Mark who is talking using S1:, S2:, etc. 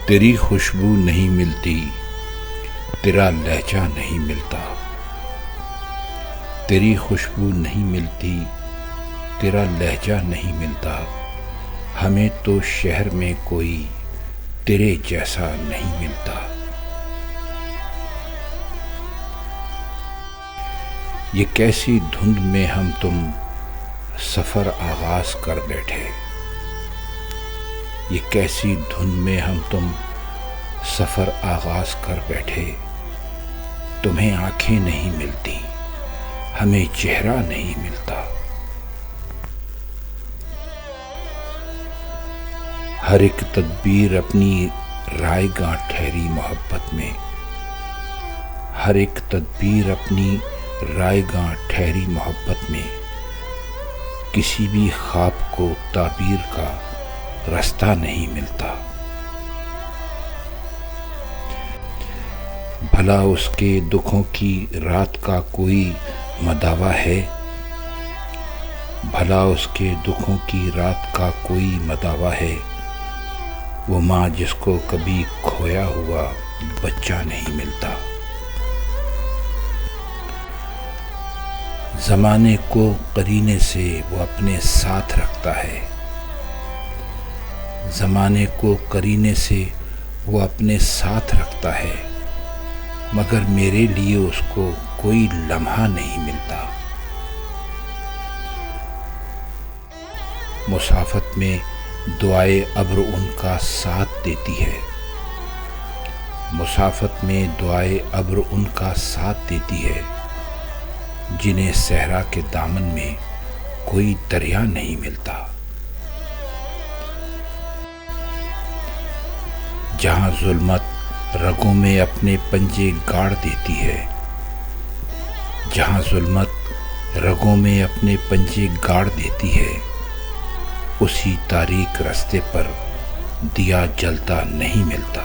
S1: تیری خوشبو نہیں ملتی، تیرا لہجہ نہیں ملتا، تیری خوشبو نہیں ملتی، تیرا لہجہ نہیں ملتا، ہمیں تو شہر میں کوئی تیرے جیسا نہیں ملتا۔ یہ کیسی دھند میں ہم تم سفر آغاز کر بیٹھے، یہ کیسی دھند میں ہم تم سفر آغاز کر بیٹھے، تمہیں آنکھیں نہیں ملتی، ہمیں چہرہ نہیں ملتا۔ ہر ایک تدبیر اپنی رائے گاہ ٹھہری محبت میں، ہر ایک تدبیر اپنی رائے گاہ ٹھہری محبت میں، کسی بھی خواب کو تعبیر کا رستہ نہیں ملتا۔ بھلا اس کے دکھوں کی رات کا کوئی مداوا ہے، بھلا اس کے دکھوں کی رات کا کوئی مداوا ہے، وہ ماں جس کو کبھی کھویا ہوا بچہ نہیں ملتا۔ زمانے کو قرینے سے وہ اپنے ساتھ رکھتا ہے، زمانے کو قرینے سے وہ اپنے ساتھ رکھتا ہے، مگر میرے لیے اس کو کوئی لمحہ نہیں ملتا۔ مسافت میں دعائے ابر ان کا ساتھ دیتی ہے، مسافت میں دعائے ابر ان کا ساتھ دیتی ہے، جنہیں صحرا کے دامن میں کوئی دریا نہیں ملتا۔ جہاں ظلمت رگوں میں اپنے پنجے گاڑ دیتی ہے، جہاں ظلمت رگوں میں اپنے پنجے گاڑ دیتی ہے، اسی تاریک رستے پر دیا جلتا نہیں ملتا۔